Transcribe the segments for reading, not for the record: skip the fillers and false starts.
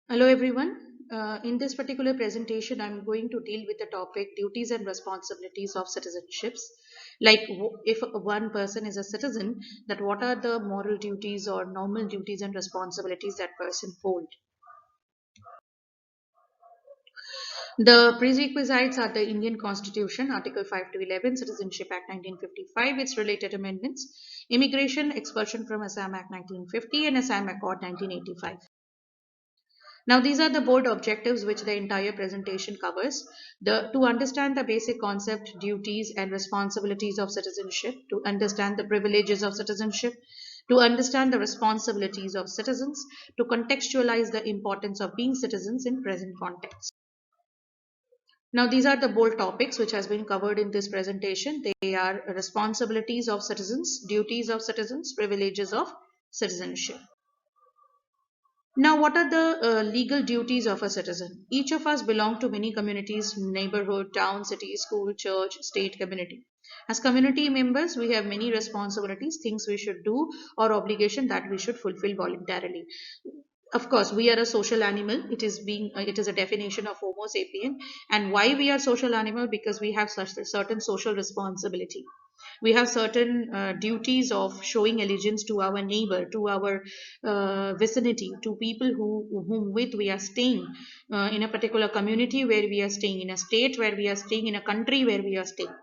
Hello everyone. In this particular presentation, I'm going to deal with the topic duties and responsibilities of citizenships. Like if one person is a citizen, that what are the moral duties or normal duties and responsibilities that person hold. The prerequisites are the Indian Constitution, Article 5 to 11, Citizenship Act 1955, its related amendments, Immigration Expulsion from Assam Act 1950, and Assam Accord 1985. Now, these are the board objectives which the entire presentation covers. To understand the basic concept, duties, and responsibilities of citizenship, to understand the privileges of citizenship, to understand the responsibilities of citizens, to contextualize the importance of being citizens in present context. Now, these are the bold topics which has been covered in this presentation. They are responsibilities of citizens, duties of citizens, privileges of citizenship. Now, what are the legal duties of a citizen? Each of us belong to many communities, neighborhood, town, city, school, church, state, community. As community members, we have many responsibilities, things we should do, or obligation that we should fulfill voluntarily. Of course, we are a social animal. It is a definition of Homo sapien. And why we are social animal? Because we have such a certain social responsibility. We have certain duties of showing allegiance to our neighbor, to our vicinity, to people whom with we are staying, in a particular community where we are staying, in a state where we are staying, in a country where we are staying,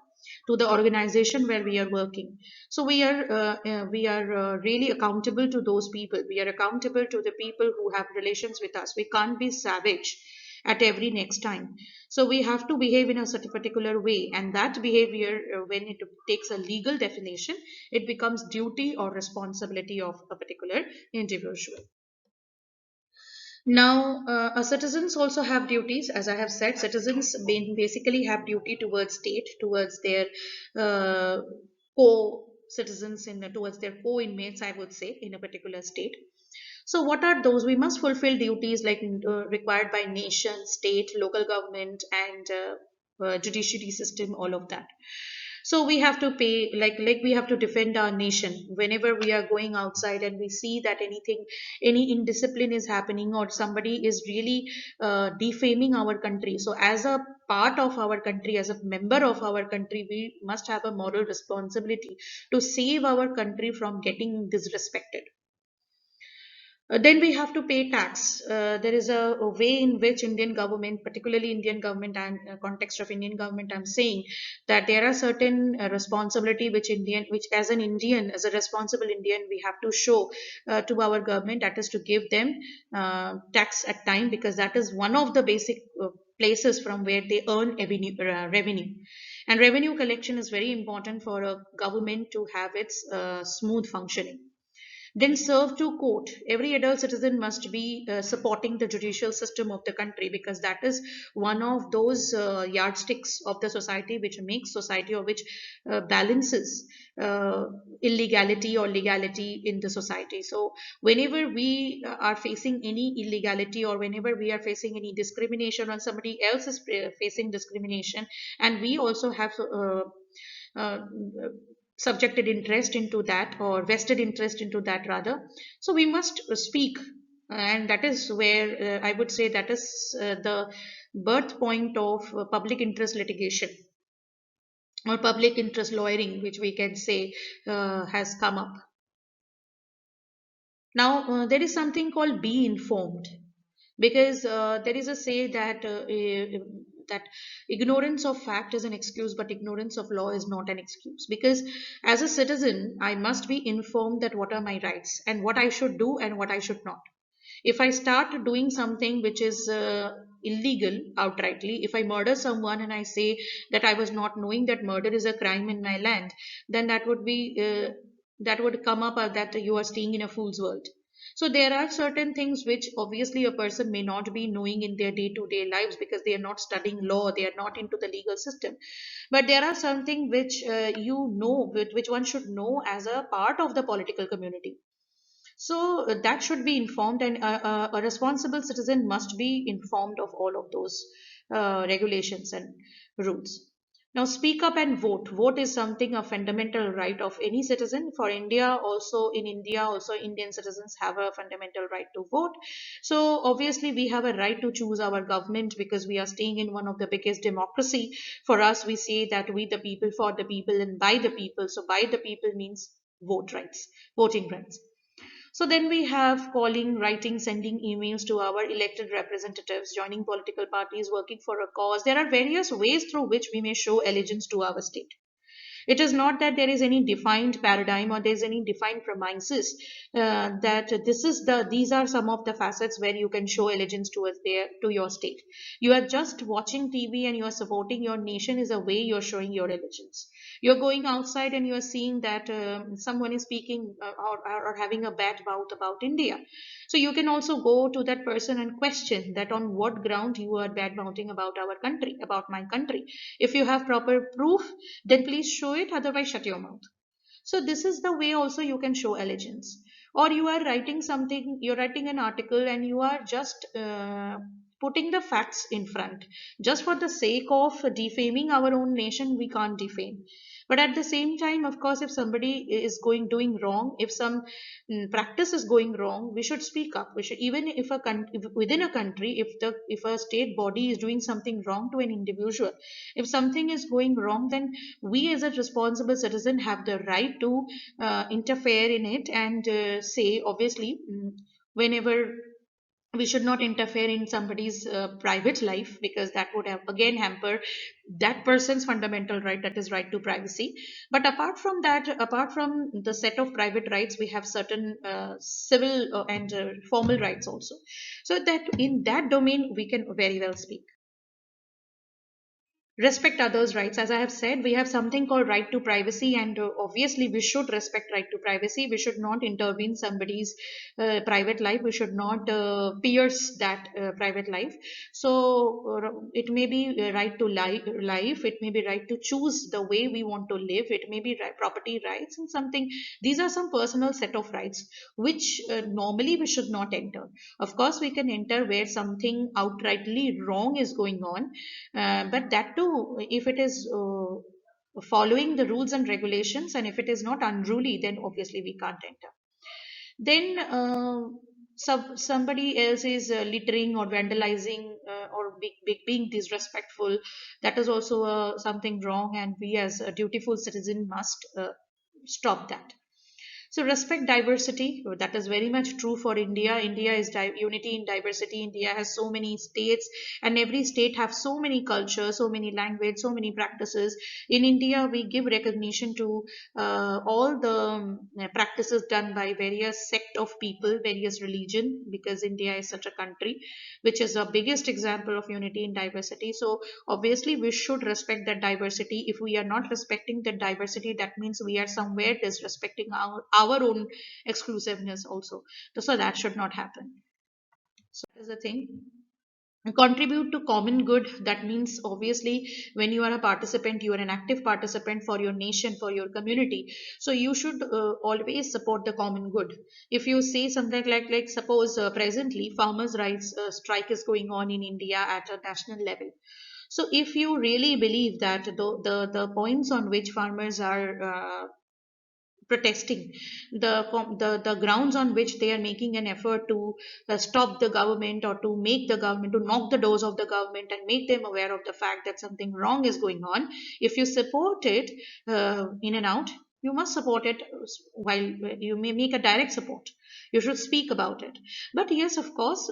to the organization where we are working. So we are really accountable to those people. We are accountable to the people who have relations with us. We can't be savage at every next time. So we have to behave in a certain particular way, and that behavior, when it takes a legal definition, it becomes duty or responsibility of a particular individual. Now, citizens also have duties. As I have said, citizens basically have duty towards state, towards their uh, co-citizens, towards their co-inmates, I would say, in a particular state. So, what are those? We must fulfill duties like required by nation, state, local government, and judiciary system, all of that. So we have to pay, like we have to defend our nation whenever we are going outside and we see that any indiscipline is happening, or somebody is really defaming our country. So as a part of our country, as a member of our country, we must have a moral responsibility to save our country from getting disrespected. Then we have to pay tax. There is a way in which Indian government, particularly Indian government and context of Indian government, I'm saying that there are certain responsibility which as an Indian, as a responsible Indian, we have to show to our government. That is to give them tax at time, because that is one of the basic places from where they earn revenue. And revenue collection is very important for a government to have its smooth functioning. Then serve to court. Every adult citizen must be supporting the judicial system of the country, because that is one of those yardsticks of the society which makes society, or which balances uh, illegality or legality in the society. So whenever we are facing any illegality, or whenever we are facing any discrimination, or somebody else is facing discrimination, and we also have uh, subjected interest into that, or vested interest into that rather, so we must speak. And that is where I would say that is the birth point of public interest litigation, or public interest lawyering, which we can say has come up. Now, there is something called be informed, because there is a say that ignorance of fact is an excuse, but ignorance of law is not an excuse. Because as a citizen, I must be informed that what are my rights and what I should do and what I should not. If I start doing something which is illegal outrightly, if I murder someone and I say that I was not knowing that murder is a crime in my land, then that would come up as that you are staying in a fool's world. So there are certain things which obviously a person may not be knowing in their day-to-day lives, because they are not studying law, they are not into the legal system. But there are something which which one should know as a part of the political community. So that should be informed, and a responsible citizen must be informed of all of those regulations and rules. Now, speak up and vote. Vote is something a fundamental right of any citizen. For India, also Indian citizens have a fundamental right to vote. So obviously, we have a right to choose our government because we are staying in one of the biggest democracy. For us, we say that we the people, for the people, and by the people. So by the people means vote rights, voting rights. So then we have calling, writing, sending emails to our elected representatives, joining political parties, working for a cause. There are various ways through which we may show allegiance to our state. It is not that there is any defined paradigm or there's any defined premises that these are some of the facets where you can show allegiance to your state. You are just watching TV and you are supporting your nation is a way you're showing your allegiance. You're going outside and you are seeing that someone is speaking or having a bad mouth about India. So you can also go to that person and question that on what ground you are bad mouthing about our country, about my country. If you have proper proof, then please show it, otherwise shut your mouth. So this is the way also you can show allegiance. Or you are writing something, you're writing an article and you are just putting the facts in front. Just for the sake of defaming our own nation, we can't defame. But at the same time, of course, if somebody is going doing wrong, if some practice is going wrong, we should speak up. We should, even if within a country, if a state body is doing something wrong to an individual, if something is going wrong, then we as a responsible citizen have the right to interfere in it and say, obviously, whenever we should not interfere in somebody's private life because that would have again hamper that person's fundamental right, that is right to privacy. But apart from that, apart from the set of private rights, we have certain civil and formal rights also, so that in that domain we can very well speak. Respect others' rights. As I have said, we have something called right to privacy, and obviously we should respect right to privacy. We should not intervene somebody's private life. We should not pierce that private life. So it may be right to life. It may be right to choose the way we want to live. It may be property rights and something. These are some personal set of rights which normally we should not enter. Of course, we can enter where something outrightly wrong is going on, but that too, if it is following the rules and regulations, and if it is not unruly, then obviously we can't enter. Then somebody else is littering or vandalizing or being disrespectful. That is also something wrong, and we as a dutiful citizen must stop that. So respect diversity. That is very much true for India. India is unity in diversity. India has so many states, and every state have so many cultures, so many language, so many practices. In India, we give recognition to all the practices done by various sect of people, various religion, because India is such a country, which is the biggest example of unity in diversity. So obviously, we should respect that diversity. If we are not respecting that diversity, that means we are somewhere disrespecting our own exclusiveness also. So that should not happen. So that is the thing. Contribute to common good. That means obviously when you are a participant, you are an active participant for your nation, for your community. So you should always support the common good. If you say something like suppose presently farmers rights strike is going on in India at a national level. So if you really believe that the points on which farmers are protesting, the grounds on which they are making an effort to stop the government or to make the government, to knock the doors of the government and make them aware of the fact that something wrong is going on, if you support it in and out, you must support it. While you may make a direct support, you should speak about it. But yes, of course,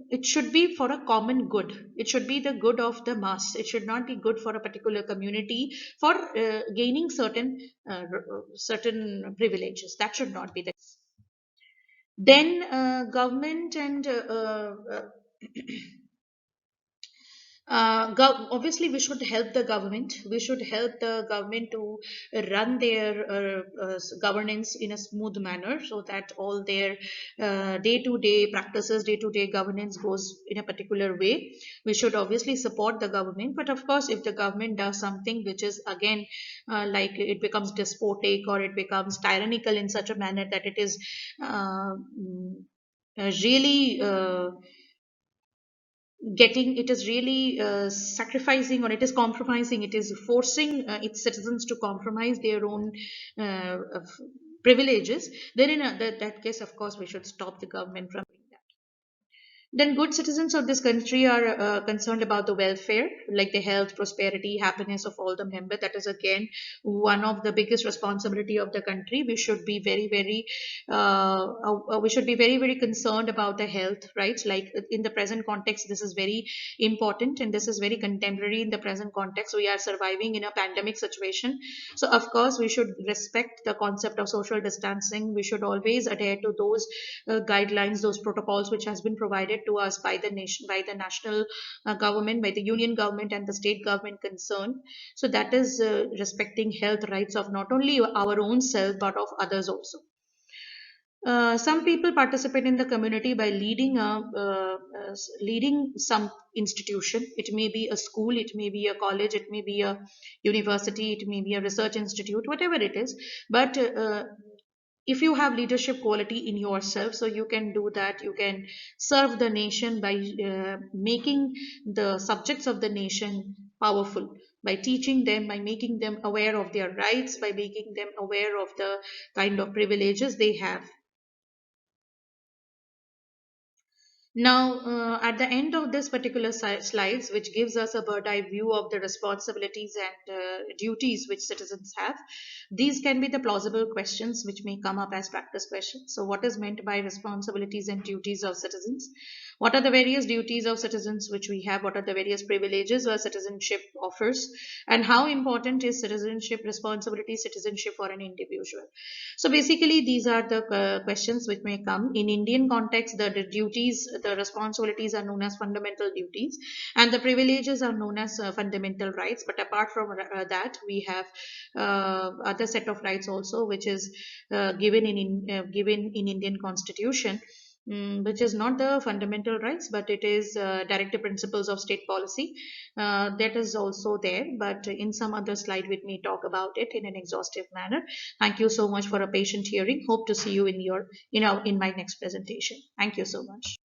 it should be for a common good. It should be the good of the mass. It should not be good for a particular community for gaining certain privileges. That should not be the case. Then government and obviously we should help the government. We should help the government to run their governance in a smooth manner, so that all their day to day practices, day to day governance goes in a particular way. We should obviously support the government, but of course if the government does something which is again like it becomes despotic or it becomes tyrannical in such a manner that it is really getting, it is really sacrificing, or it is compromising, it is forcing its citizens to compromise their own privileges, then in that case, of course, we should stop the government from doing that. Then good citizens of this country are concerned about the welfare, like the health, prosperity, happiness of all the members. That is again one of the biggest responsibility of the country. We should be very, very, we should be very, very concerned about the health, right? Like in the present context, this is very important, and this is very contemporary in the present context. We are surviving in a pandemic situation, so of course we should respect the concept of social distancing. We should always adhere to those guidelines, those protocols which has been provided to us by the nation, by the national government, by the union government and the state government concerned. So that is respecting health rights of not only our own self but of others also. Some people participate in the community by leading some institution. It may be a school, it may be a college, it may be a university, it may be a research institute, whatever it is. But if you have leadership quality in yourself, so you can do that. You can serve the nation by making the subjects of the nation powerful, by teaching them, by making them aware of their rights, by making them aware of the kind of privileges they have. Now, at the end of this particular slides, which gives us a bird eye view of the responsibilities and duties which citizens have, these can be the plausible questions which may come up as practice questions. So, what is meant by responsibilities and duties of citizens? What are the various duties of citizens which we have? What are the various privileges our citizenship offers? And how important is citizenship responsibility, citizenship for an individual? So basically, these are the questions which may come. In Indian context, the duties, the responsibilities are known as fundamental duties, and the privileges are known as fundamental rights. But apart from that, we have other set of rights also, which is given in Indian Constitution. Which is not the fundamental rights, but it is directive principles of state policy. That is also there, but in some other slide we may talk about it in an exhaustive manner. Thank you so much for a patient hearing. Hope to see you in my next presentation. Thank you so much.